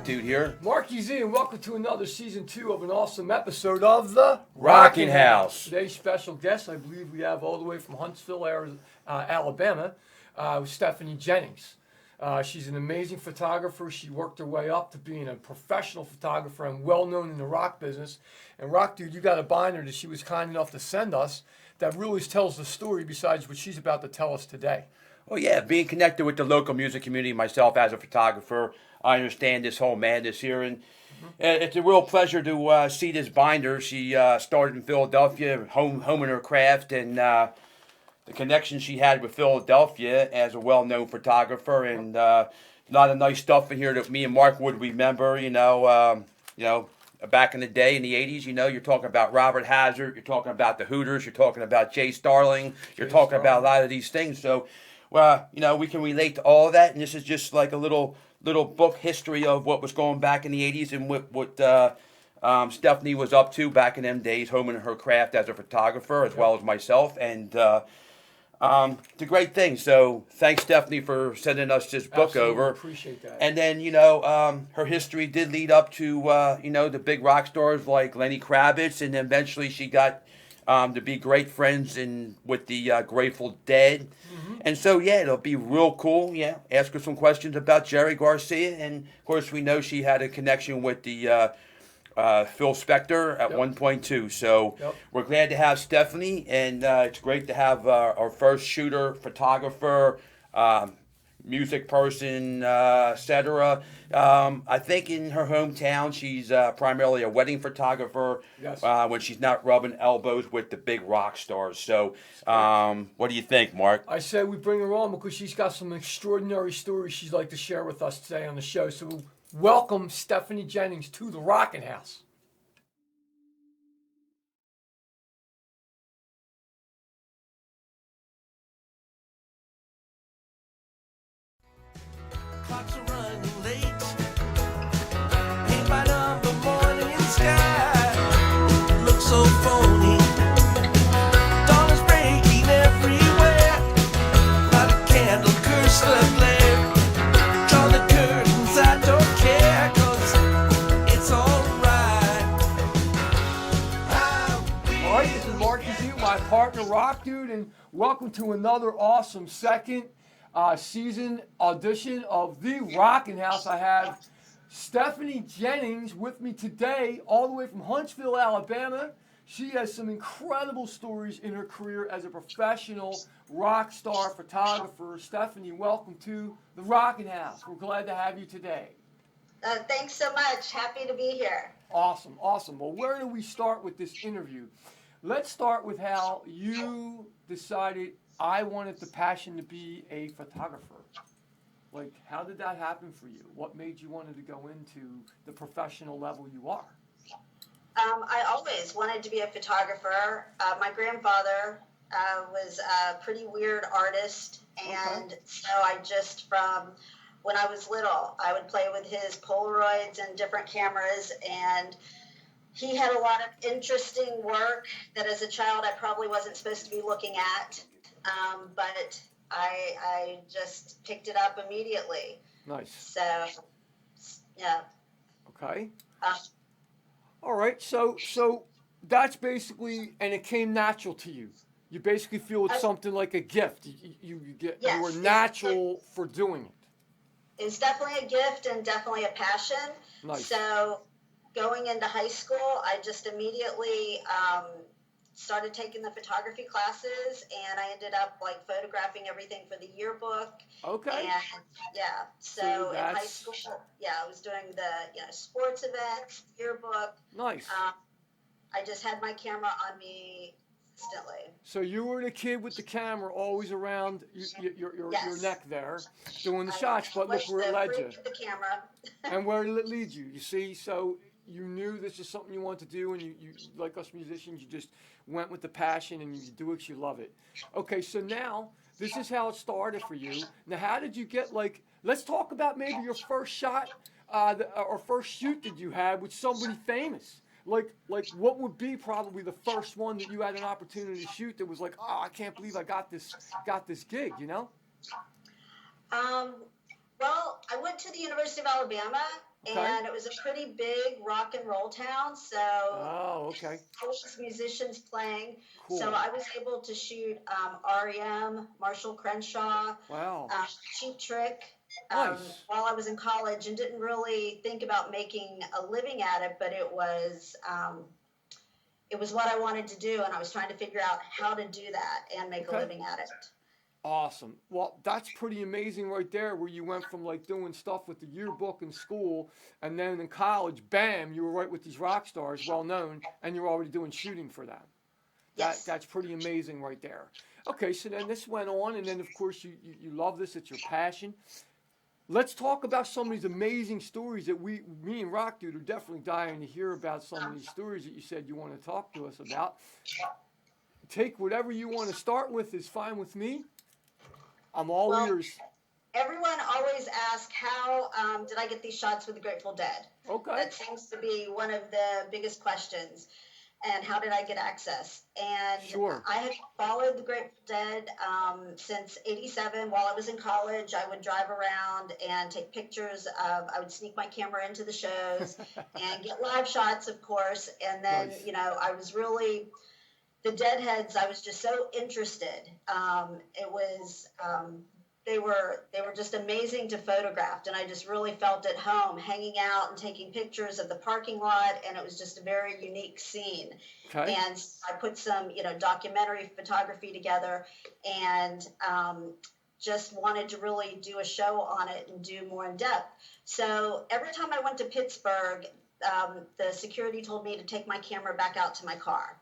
Dude here. Marky Z, and welcome to another season 2 of an awesome episode of the Rockin House. Today's special guest, I believe we have all the way from Huntsville, Alabama, Stephanie Jennings. She's an amazing photographer. She worked her way up to being a professional photographer and well known in the rock business. And Rock Dude, you got a binder that she was kind enough to send us that really tells the story besides what she's about to tell us today. Well, yeah, being connected with the local music community myself as a photographer, I understand this whole madness here, and it's a real pleasure to see this binder. She started in Philadelphia, homing her craft, and the connection she had with Philadelphia as a well-known photographer, and a lot of nice stuff in here that me and Mark would remember. Back in the day in the '80s, you're talking about Robert Hazard, you're talking about the Hooters, you're talking about Jay Starling, you're talking about a lot of these things. So, we can relate to all of that, and this is just like a little book history of what was going back in the '80s and what Stephanie was up to back in them days, homing her craft as a photographer as well as myself, and it's a great thing. So thanks, Stephanie, for sending us this book Absolutely over. Appreciate that. And then her history did lead up to the big rock stars like Lenny Kravitz, and then eventually she got to be great friends with the Grateful Dead. And so, it'll be real cool. Yeah, ask her some questions about Jerry Garcia. And, of course, we know she had a connection with the Phil Spector at one point, too. So we're glad to have Stephanie, and it's great to have our first shooter, photographer, music person, etc. I think in her hometown, she's primarily a wedding photographer. Yes. When she's not rubbing elbows with the big rock stars. So, what do you think, Mark? I said we bring her on because she's got some extraordinary stories she'd like to share with us today on the show. So, welcome Stephanie Jennings to the Rockin House. Clocks are running late. Paint right on the morning sky. Looks so phony. Dawn is breaking everywhere. Light a candle, curse the glare. Draw the curtains, I don't care, 'cause it's alright. All right, this is Marky Z, my partner Rock Dude, and welcome to another awesome second season audition of the Rockin House. I have Stephanie Jennings with me today, all the way from Huntsville, Alabama. She has some incredible stories in her career as a professional rock star photographer. Stephanie, welcome to the Rockin House. We're glad to have you today. Thanks so much. Happy to be here. Awesome. Well, where do we start with this interview? Let's start with how you decided I wanted the passion to be a photographer. Like, how did that happen for you? What made you wanted to go into the professional level you are? I always wanted to be a photographer. My grandfather was a pretty weird artist, and so I just, from when I was little, I would play with his Polaroids and different cameras, and he had a lot of interesting work that as a child I probably wasn't supposed to be looking at. But I just picked it up immediately. Nice. So, yeah. Okay. All right. So that's basically, and it came natural to you. You basically feel it's something like a gift. You were natural for doing it. It's definitely a gift and definitely a passion. Nice. So going into high school, I just immediately started taking the photography classes, and I ended up like photographing everything for the yearbook. Okay. And so in high school, I was doing the sports events, yearbook. Nice. I just had my camera on me constantly. So you were the kid with the camera always around your neck there, doing the shots. But look where it led you. The camera. And where did it lead you? You see, so you knew this is something you wanted to do, and you like us musicians, you just went with the passion and you do it 'cause you love it. Okay, so now this is how it started for you. Now, how did you get let's talk about maybe your first shot or first shoot that you had with somebody famous. Like what would be probably the first one that you had an opportunity to shoot that was like, oh, I can't believe I got this gig, you know? Well, I went to the University of Alabama, Okay. and it was a pretty big rock and roll town. So Oh, okay. always musicians playing. Cool. So I was able to shoot REM, Marshall Crenshaw, Wow. Cheap Trick. Nice. While I was in college, and didn't really think about making a living at it, but it was what I wanted to do, and I was trying to figure out how to do that and make Okay. a living at it. Awesome. Well, that's pretty amazing right there, where you went from like doing stuff with the yearbook in school, and then in college, bam, you were right with these rock stars, well known, and you're already doing shooting for them. Yes. That's pretty amazing right there. Okay, so then this went on, and then of course you love this, it's your passion. Let's talk about some of these amazing stories that me and Rock Dude are definitely dying to hear about. Some of these stories that you said you want to talk to us about. Take whatever you want to start with is fine with me. I'm all ears. Everyone always asks, how did I get these shots with the Grateful Dead? Okay. That seems to be one of the biggest questions. And how did I get access? And Sure. I had followed the Grateful Dead since '87. While I was in college, I would drive around and take pictures of, I would sneak my camera into the shows and get live shots, of course. And then, Nice. I was really, the Deadheads, I was just so interested. They were just amazing to photograph, and I just really felt at home hanging out and taking pictures of the parking lot, and it was just a very unique scene. Okay. And I put some, documentary photography together, and just wanted to really do a show on it and do more in depth. So every time I went to Pittsburgh, the security told me to take my camera back out to my car,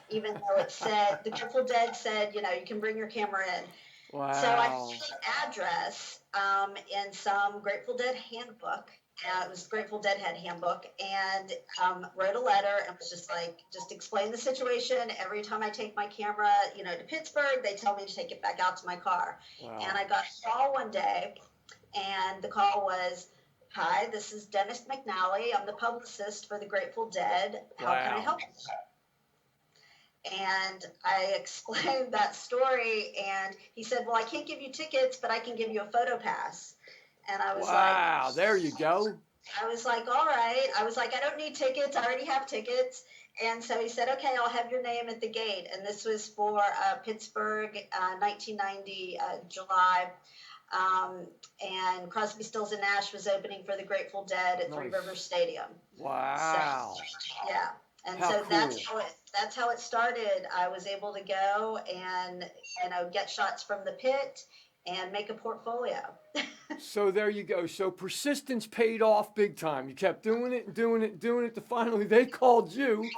even though it said, the Grateful Dead said, you can bring your camera in. Wow. So I found an address in some Grateful Dead handbook. It was Grateful Deadhead handbook, and wrote a letter and was just explain the situation. Every time I take my camera, to Pittsburgh, they tell me to take it back out to my car. Wow. And I got a call one day, and the call was, "Hi, this is Dennis McNally. I'm the publicist for the Grateful Dead. How can I help you?" And I explained that story, and he said, "Well, I can't give you tickets, but I can give you a photo pass." And I was Wow, there you go. I was like, all right. I was like, I don't need tickets. I already have tickets. And so he said, okay, I'll have your name at the gate. And this was for Pittsburgh, 1990, July. And Crosby, Stills, and Nash was opening for the Grateful Dead at Three Nice. Rivers Stadium. Wow. So, yeah. And How so cool. that's how it started. I was able to go and, get shots from the pit and make a portfolio. So there you go. So persistence paid off big time. You kept doing it and doing it and doing it. To finally they called you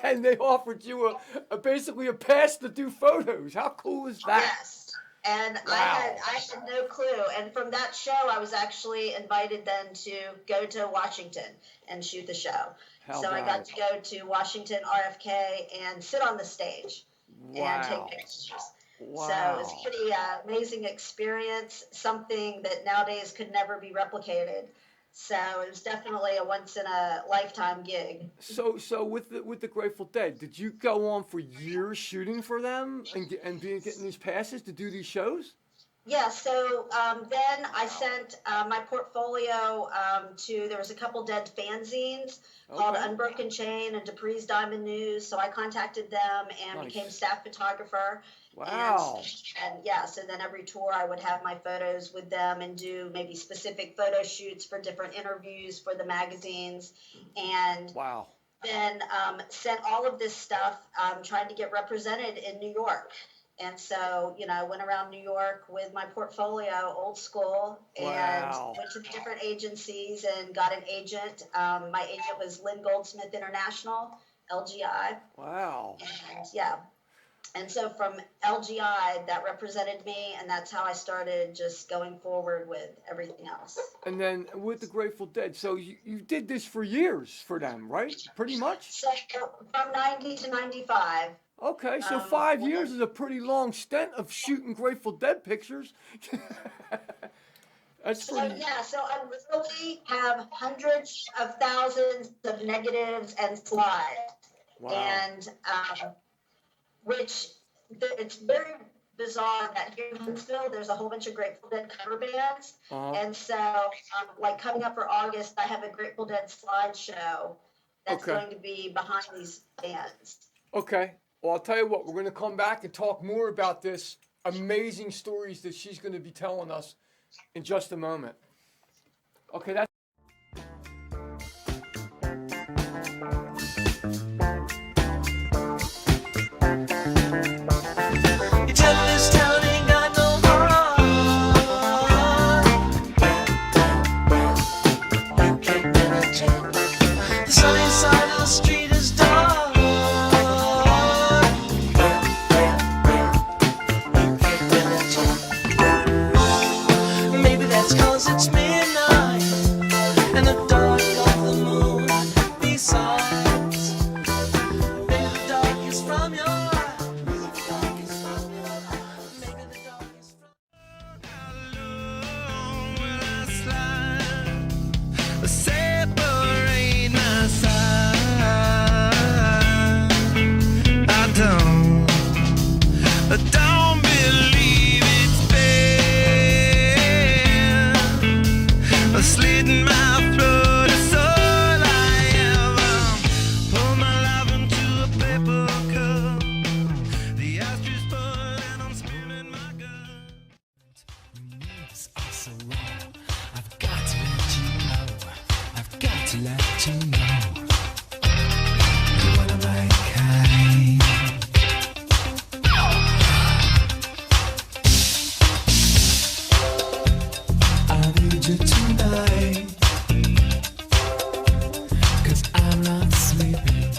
and they offered you basically a pass to do photos. How cool is that? Yes. And Wow. I had no clue. And from that show, I was actually invited then to go to Washington and shoot the show. How so I about got it? to go to Washington RFK and sit on the stage and Wow. take pictures. Wow. So it was a pretty amazing experience, something that nowadays could never be replicated. So it was definitely a once in a lifetime gig. So with the Grateful Dead, did you go on for years shooting for them and getting these passes to do these shows? Yeah, so then I sent my portfolio there was a couple Dead fanzines called Okay. Unbroken Chain and Dupree's Diamond News. So I contacted them and Nice. became staff photographer. Wow. And yeah, so then every tour I would have my photos with them and do maybe specific photo shoots for different interviews for the magazines. And Wow. then sent all of this stuff trying to get represented in New York. And so, I went around New York with my portfolio, old school, and Wow. went to the different agencies and got an agent. My agent was Lynn Goldsmith International, LGI. Wow. And yeah. And so from LGI, that represented me, and that's how I started just going forward with everything else. And then with the Grateful Dead, so you did this for years for them, right? Pretty much? So from 90 to 95. Okay, so Um, 5 years is a pretty long stint of shooting Grateful Dead pictures. That's So pretty. yeah, so I literally have hundreds of thousands of negatives and slides, Wow. and it's very bizarre that here in Huntsville there's a whole bunch of Grateful Dead cover bands, and so like coming up for August, I have a Grateful Dead slideshow that's Okay. going to be behind these bands. Okay. Well, I'll tell you what, we're going to come back and talk more about this amazing stories that she's going to be telling us in just a moment. Okay, that's. You tell this town ain't got no heart. You can't penetrate. The sunny side of the street is dark. You can't penetrate. Maybe that's 'cause it's midnight and the dark of the moon besides. Maybe the dark is from your eyes. Separate my side. I don't believe it's fair. Slitting my throat is all I ever. Pour my life into a paper cup. The ashes full and I'm spilling my gut. Moves are so wrong. I've got to let you know. I've got to let you know. You're one of my kind. I need you tonight. 'Cause I'm not sleeping.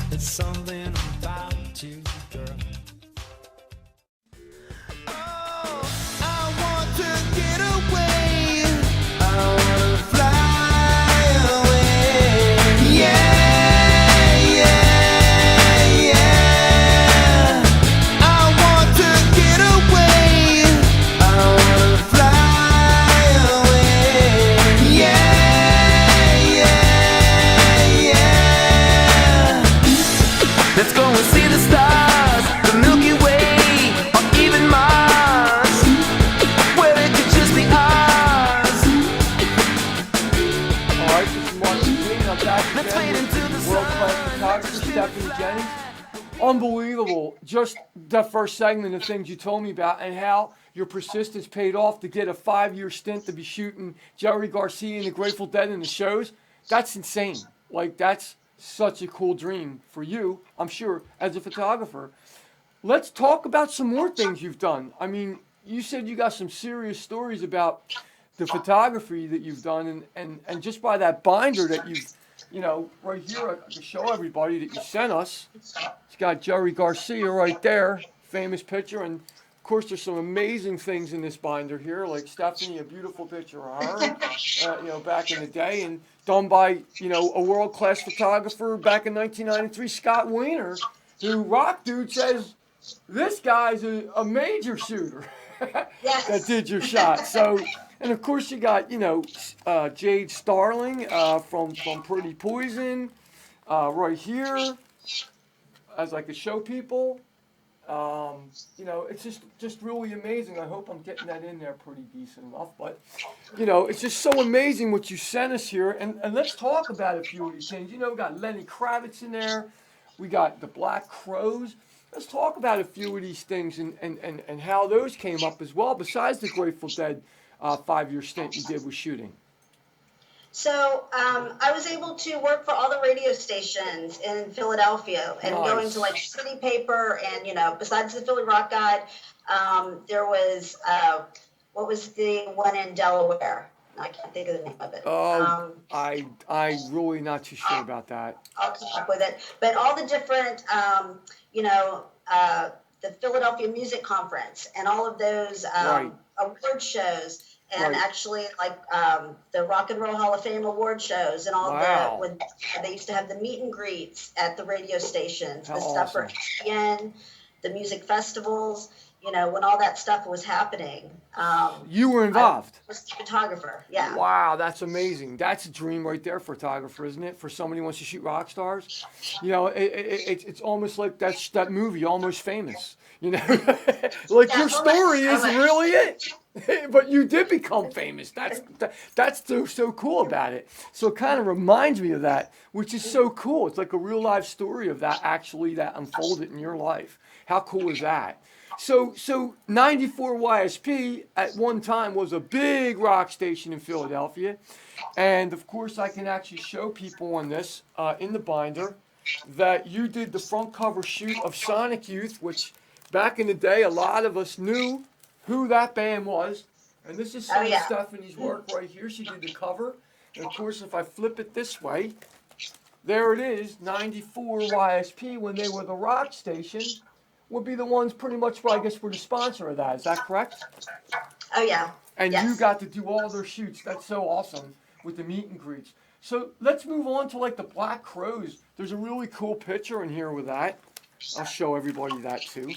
There's something about you, girl. I want to get away. I want to fly away. Yeah, yeah, yeah. I want to get away. I want to fly away. Yeah, yeah, yeah. Let's go and see the stars, the Milky Way, or even Mars, where it could just be ours. All right, this is Mark Dean. I'm back Let's again wait with until the world-class sun photographer Stephanie Jennings. Unbelievable. Just that first segment of things you told me about and how your persistence paid off to get a 5-year stint to be shooting Jerry Garcia and the Grateful Dead in the shows. That's insane. Like, that's such a cool dream for you, I'm sure, as a photographer. Let's talk about some more things you've done. I mean, you said you got some serious stories about the photography that you've done, and just by that binder that you've, right here, I can show everybody that you sent us. It's got Jerry Garcia right there, famous picture, and of course there's some amazing things in this binder here, like Stephanie, a beautiful picture of her, back in the day, and done by, a world-class photographer back in 1993, Scott Weiner, who Rock Dude says, this guy's a major shooter Yes. that did your shot. So, and of course you got, Jade Starling from Pretty Poison right here, as I could show people. It's just really amazing. I hope I'm getting that in there pretty decent enough. But, it's just so amazing what you sent us here. And let's talk about a few of these things. We got Lenny Kravitz in there. We got the Black Crowes. Let's talk about a few of these things and how those came up as well, besides the Grateful Dead 5-year stint you did with shooting. So I was able to work for all the radio stations in Philadelphia and Nice. go into like City Paper and, besides the Philly Rock Guide, there was, what was the one in Delaware? I can't think of the name of it. Oh, I really not too sure about that. I'll come up with it. But all the different, you know, the Philadelphia Music Conference and all of those Right. award shows, and Right. actually like the Rock and Roll Hall of Fame award shows, and all Wow. when they used to have the meet and greets at the radio stations, How the stuff for awesome. ESPN, the music festivals. You know, when all that stuff was happening, You were I involved. was a photographer. Yeah. Wow, that's amazing. That's a dream right there, photographer, isn't it? For somebody who wants to shoot rock stars. You know, it's almost like that movie, Almost Famous. You know, like Yeah, your story is almost. really it. But you did become famous. That's so cool about it. So it kind of reminds me of that, which is so cool. It's like a real life story of that actually that unfolded in your life. How cool is that? So 94 YSP at one time was a big rock station in Philadelphia. And of course, I can actually show people on this in the binder that you did the front cover shoot of Sonic Youth, which back in the day, a lot of us knew who that band was. And this is some Oh, yeah. of Stephanie's work right here. She did the cover. And of course, if I flip it this way, there it is, 94 YSP, when they were the rock station, would be the ones pretty much, well, I guess, were the sponsor of that. Is that correct? Oh yeah. And Yes. you got to do all their shoots. That's so awesome with the meet and greets. So let's move on to like the Black Crows. There's a really cool picture in here with that. I'll show everybody that too.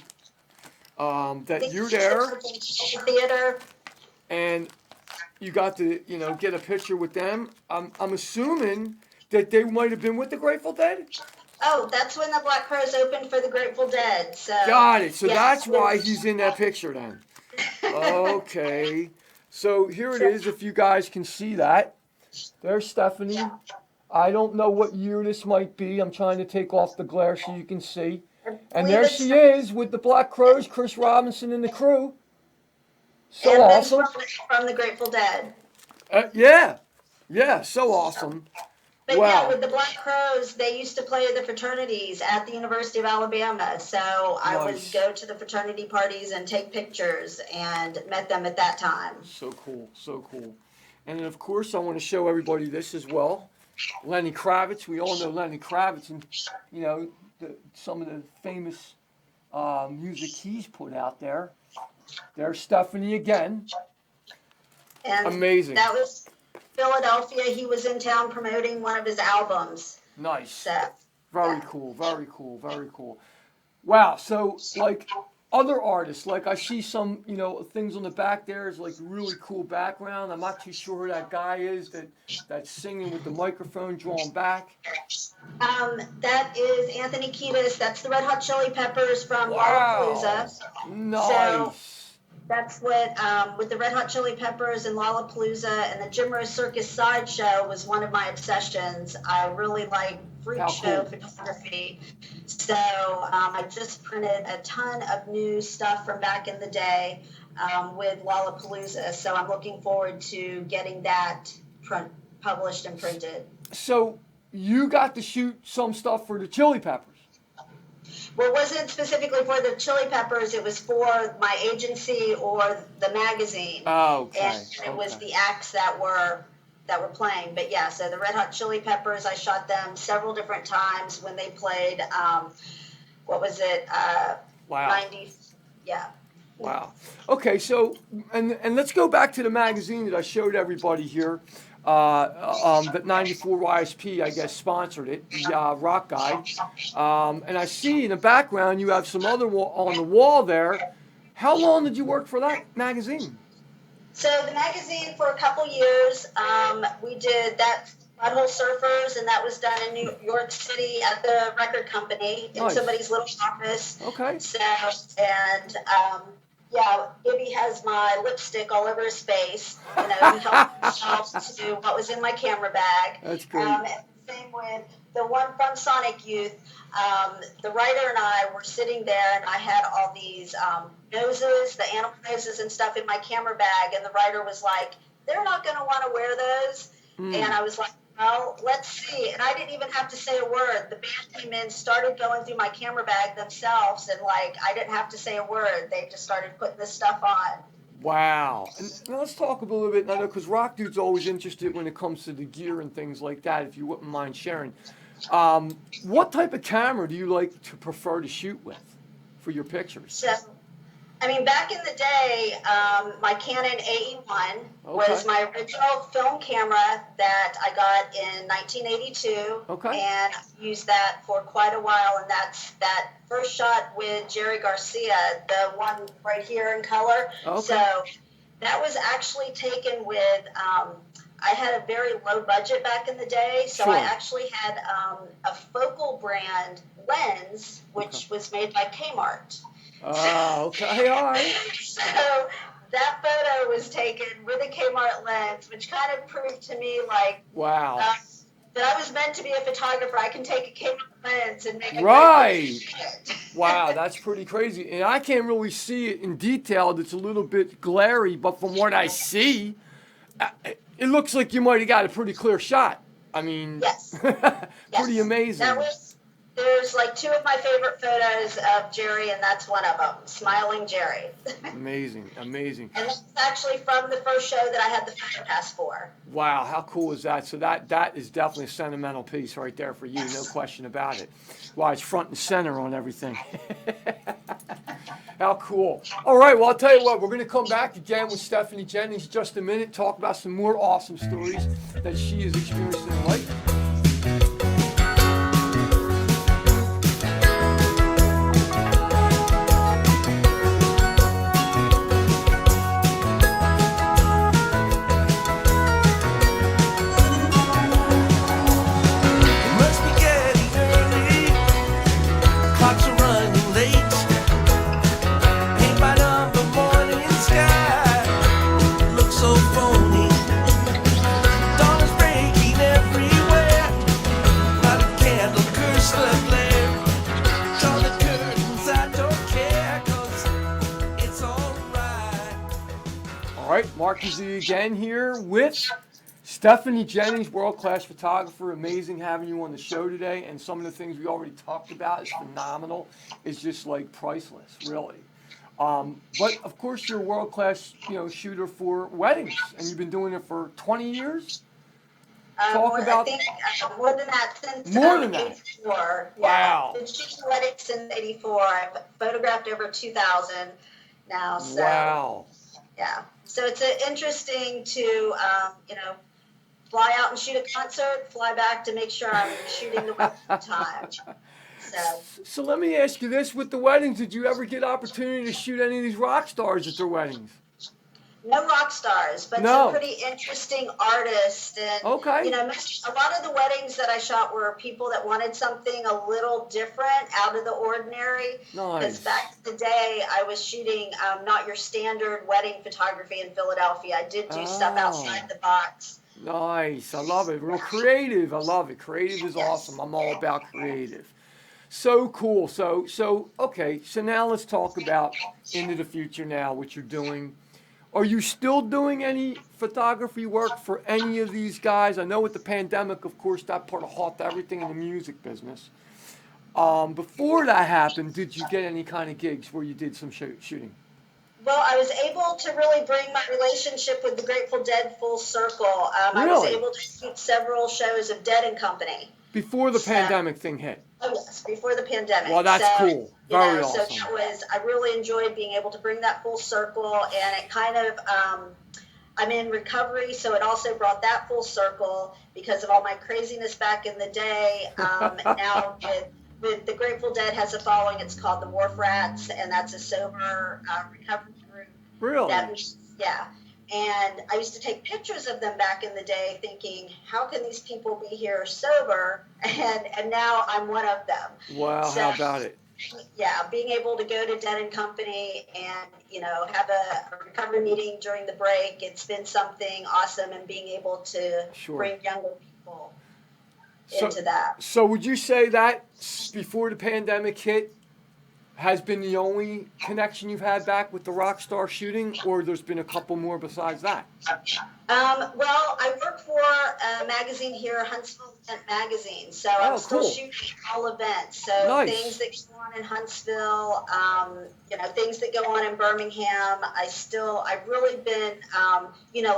That you're there Theater. and you got to, get a picture with them. I'm assuming that they might have been with the Grateful Dead. Oh, that's when the Black Crows opened for the Grateful Dead. So Got it. So yes. that's why he's in that picture then. Okay. So here it is, if you guys can see that. There's Stephanie. I don't know what year this might be. I'm trying to take off the glare so you can see. And believe there it's- she is with the Black Crows, Chris Robinson and the crew. So and then awesome. from the Grateful Dead. Yeah, so awesome. But Wow. yeah, with the Black Crows, they used to play the fraternities at the University of Alabama. So I would Nice. go to the fraternity parties and take pictures, and met them at that time. So cool, so cool. And then of course I want to show everybody this as well. Lenny Kravitz, we all know Lenny Kravitz and some of the famous music he's put out there. There's Stephanie again. And Amazing. that was Philadelphia. He was in town promoting one of his albums. Nice. So Very cool, very cool, very cool. Wow, so like other artists, like I see some, things on the back there is like really cool background. I'm not too sure who that guy is that's singing with the microphone drawn back. that is Anthony Kiedis. That's the Red Hot Chili Peppers from Wow. Lollapalooza. Nice. That's what, with the Red Hot Chili Peppers and Lollapalooza and the Jim Rose Circus Sideshow was one of my obsessions. I really like freak How show cool. photography. So I just printed a ton of new stuff from back in the day with Lollapalooza. So I'm looking forward to getting that published and printed. So you got to shoot some stuff for the Chili Peppers. Well, it wasn't specifically for the Chili Peppers. It was for my agency or the magazine. Oh, okay. And it was the acts that were playing. But yeah, so the Red Hot Chili Peppers, I shot them several different times when they played. What was it? Wow. 90. Yeah. Wow. Okay, so and let's go back to the magazine that I showed everybody here. That 94 YSP, I guess, sponsored it, the Rock Guide. And I see in the background you have some other on the wall there. How long did you work for that magazine? So the magazine for a couple years, we did that Butthole Surfers, and that was done in New York City at the record company in Nice. somebody's little office. Okay. So, and yeah, Gibby has my lipstick all over his face. He helped himself to what was in my camera bag. That's great. And same with the one from Sonic Youth. The writer and I were sitting there, and I had all these noses, the animal noses and stuff in my camera bag, and the writer was like, "They're not going to want to wear those." And I was like, well, let's see. And I didn't even have to say a word. The band came in, started going through my camera bag themselves, and I didn't have to say a word. They just started putting this stuff on. Wow. And now let's talk a little bit, now because Rock Dude's always interested when it comes to the gear and things like that, if you wouldn't mind sharing. What type of camera do you like to prefer to shoot with for your pictures? So, I mean, back in the day, my Canon AE1 was Okay. my original film camera that I got in 1982. Okay. And used that for quite a while. And that's that first shot with Jerry Garcia, the one right here in color. Okay. So that was actually taken with, I had a very low budget back in the day. So Sure. I actually had a focal brand lens, which was made by Kmart. Oh, okay, all right. So that photo was taken with a Kmart lens, which kind of proved to me like Wow. that I was meant to be a photographer. I can take a Kmart lens and make a Right. great Wow, that's pretty crazy. And I can't really see it in detail. It's a little bit glary, but from what I see, it looks like you might have got a pretty clear shot. I mean, Yes. pretty Yes. amazing. There's like two of my favorite photos of Jerry, and that's one of them, Smiling Jerry. Amazing, amazing. And that's actually from the first show that I had the photo pass for. Wow, how cool is that? So that is definitely a sentimental piece right there for you, no question about it. Wow, it's front and center on everything. How cool. All right, well, I'll tell you what, we're going to come back again with Stephanie Jennings in just a minute, talk about some more awesome stories that she has experienced in her life. It must be getting early. Clocks are running late. Paint by number morning sky. Looks so phony. Dawn is breaking everywhere. Light a candle, curse the glare. Draw the curtains, I don't care, 'cause it's alright. All right, Mark Z again here with Stephanie Jennings, world-class photographer. Amazing having you on the show today. And some of the things we already talked about is phenomenal. It's just like priceless, really. But of course, you're a world-class, shooter for weddings, and you've been doing it for 20 years. Talk about- I think more than that since More than that. 84. Wow. Yeah, I've been shooting weddings since 84. I've photographed over 2,000 now. So, Wow. yeah. So it's interesting to, fly out and shoot a concert, fly back to make sure I'm shooting the right time. So, So let me ask you this: with the weddings, did you ever get opportunity to shoot any of these rock stars at their weddings? no rock stars, but No. some pretty interesting artists. And, Okay. a lot of the weddings that I shot were people that wanted something a little different, out of the ordinary. Nice. Because back in the day, I was shooting not your standard wedding photography in Philadelphia. I did do stuff Oh. outside the box. Nice. I love it. Real creative. I love it. Creative is Yes. awesome. I'm all about creative. So cool. So okay. So now let's talk about into the future now, what you're doing. Are you still doing any photography work for any of these guys? I know with the pandemic, of course, that put a halt to everything in the music business. Before that happened, did you get any kind of gigs where you did some shooting? Well, I was able to really bring my relationship with the Grateful Dead full circle. I was Really? able to shoot several shows of Dead and Company. Before the So- pandemic thing hit? Oh yes, before the pandemic. Well, that's cool. Very So awesome. that was, I really enjoyed being able to bring that full circle, and it kind of, I'm in recovery, so it also brought that full circle because of all my craziness back in the day. Now with the Grateful Dead has a following, it's called the Wharf Rats, and that's a sober recovery group. Really? Yeah. And I used to take pictures of them back in the day thinking, how can these people be here sober? And now I'm one of them. Wow, So, how about it? Yeah, being able to go to Dead and Company and, have a recovery meeting during the break, it's been something awesome, and being able to Sure. bring younger people So- into that. So would you say that before the pandemic hit has been the only connection you've had back with the rock star shooting, or there's been a couple more besides that? Well, I work for a magazine here, Huntsville Event Magazine. So I'm still cool. shooting all events. So things Nice. that go on in Huntsville, things that go on in Birmingham. I've really been,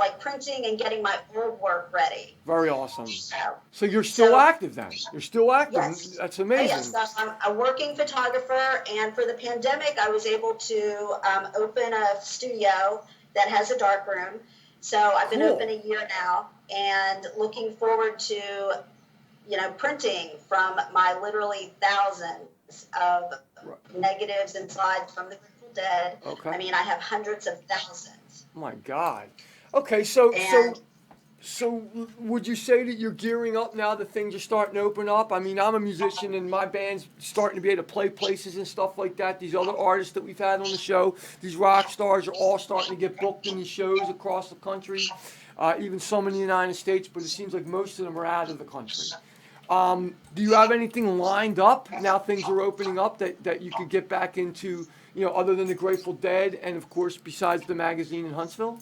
like printing and getting my old work ready. Very awesome. So, So you're still so active then? You're still active? yes. That's Oh, amazing. yes, I'm a working photographer, and for the pandemic, I was able to open a studio that has a dark room. So I've been Cool. open a year now, and looking forward to, printing from my literally thousands of negatives and slides from the Grateful Dead. Okay. I mean, I have hundreds of thousands. Oh my God. Okay, so And would you say that you're gearing up now that things are starting to open up? I mean, I'm a musician and my band's starting to be able to play places and stuff like that. These other artists that we've had on the show, these rock stars are all starting to get booked in these shows across the country, even some in the United States, but it seems like most of them are out of the country. Do you have anything lined up now things are opening up that you could get back into, other than the Grateful Dead and, of course, besides the magazine in Huntsville?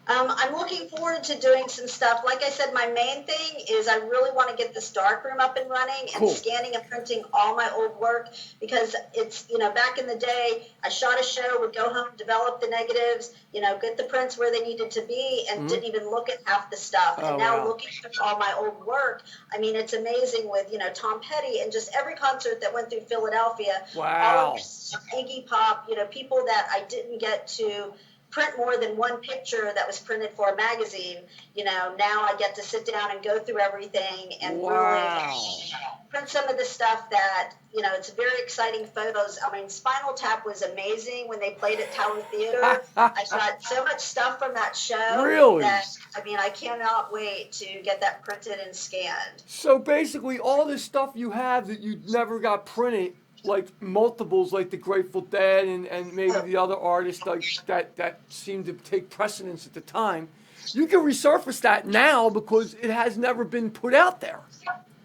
I'm looking forward to doing some stuff. Like I said, my main thing is I really want to get this darkroom up and running and Cool. scanning and printing all my old work, because it's, back in the day, I shot a show, would go home, develop the negatives, get the prints where they needed to be, and didn't even look at half the stuff. Oh, And now wow. looking at all my old work, I mean, it's amazing with, Tom Petty and just every concert that went through Philadelphia. Wow. All of Iggy Pop, people that I didn't get to print more than one picture that was printed for a magazine. Now I get to sit down and go through everything and Wow. really print some of the stuff that, it's very exciting photos. I mean, Spinal Tap was amazing when they played at Tower Theater. I got so much stuff from that show. Really? That, I cannot wait to get that printed and scanned. So basically, all this stuff you have that you never got printed, like multiples, like the Grateful Dead and maybe the other artists like that seemed to take precedence at the time, you can resurface that now because it has never been put out there.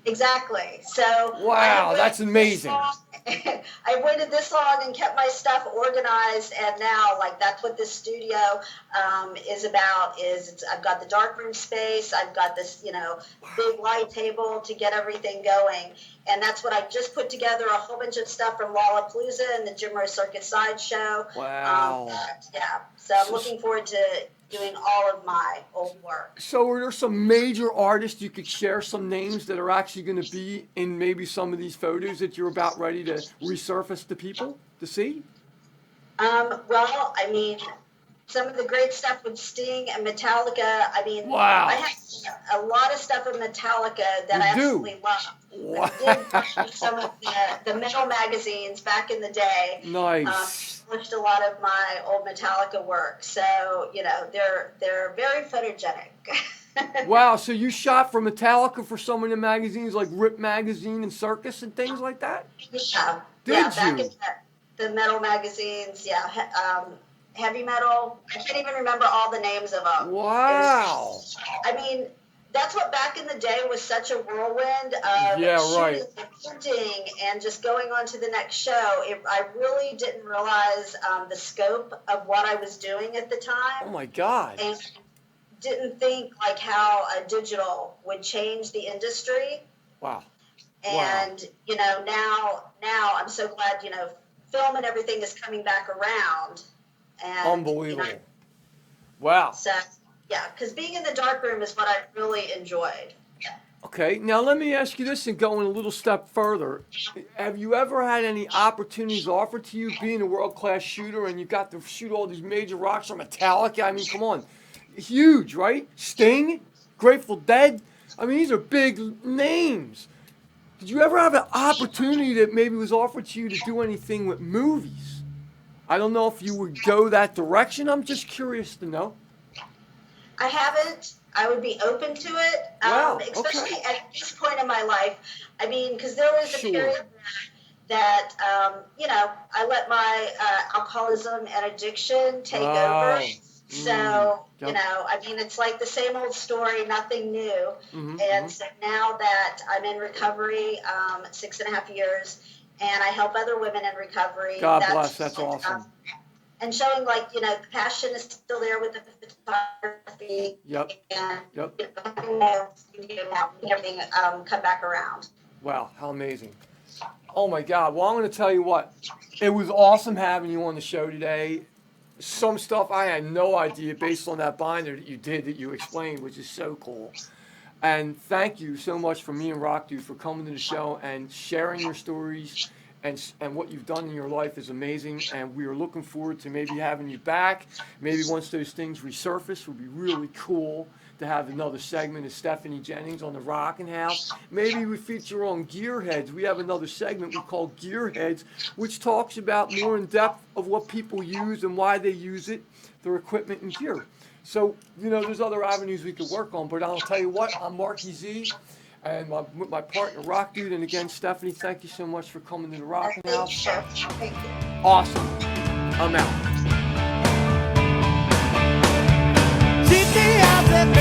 Exactly. So Wow, that's amazing. I waited this long and kept my stuff organized, and now that's what this studio is about. I've got the darkroom space, I've got this big light table to get everything going, and that's what I just put together, a whole bunch of stuff from Lollapalooza and the Jim Rose Circus Sideshow. Wow. Yeah. So I'm looking forward to doing all of my old work. So are there some major artists you could share some names that are actually going to be in maybe some of these photos that you're about ready to resurface to people to see? Well, I mean, some of the great stuff with Sting and Metallica. I mean, Wow. I have a lot of stuff with Metallica that You I do? absolutely love. Wow. I did some of the metal magazines back in the day. Nice. Published a lot of my old Metallica work, so they're very photogenic. Wow, so you shot for Metallica for some of the magazines like Rip Magazine and Circus and things like that? Yeah, Did back you? in the metal magazines, heavy metal. I can't even remember all the names of them. Wow. I mean, that's what back in the day was such a whirlwind of Yeah, shooting right. and printing and just going on to the next show. I really didn't realize the scope of what I was doing at the time. Oh my God. And didn't think how digital would change the industry. Wow. And now I'm so glad film and everything is coming back around. And Unbelievable. Wow. so yeah, because being in the dark room is what I really enjoyed. Okay, now let me ask you this and going a little step further. Have you ever had any opportunities offered to you being a world-class shooter and you got to shoot all these major rocks from Metallica? I mean, come on. Huge, right? Sting, Grateful Dead. I mean, these are big names. Did you ever have an opportunity that maybe was offered to you to do anything with movies? I don't know if you would go that direction. I'm just curious to know. I haven't. I would be open to it, Wow, especially okay. at this point in my life. I mean, because there was a Sure. period that, I let my alcoholism and addiction take Wow. over. So, Yep. I mean, it's like the same old story, nothing new. Mhm, And so now that I'm in recovery, 6.5 years, and I help other women in recovery. God bless, that's awesome. and showing like, you know, the passion is still there with the photography. Yep. And Yep. you know, having the studio now and everything come back around. Wow, how amazing. Oh my God. Well, I'm going to tell you what. It was awesome having you on the show today. Some stuff I had no idea based on that binder that you did, that you explained, which is so cool. And thank you so much for me and Rock Dude for coming to the show and sharing your stories and what you've done in your life is amazing. And we are looking forward to maybe having you back. Maybe once those things resurface, would be really cool to have another segment of Stephanie Jennings on the Rockin' House. Maybe we feature on Gearheads. We have another segment we call Gearheads, which talks about more in depth of what people use and why they use it, their equipment and gear. So, you know, there's other avenues we could work on, but I'll tell you what, I'm Marky Z, and with my partner Rock Dude, and again, Stephanie, thank you so much for coming to the Rockin' House. Sure. Thank you. Awesome. I'm out. City of the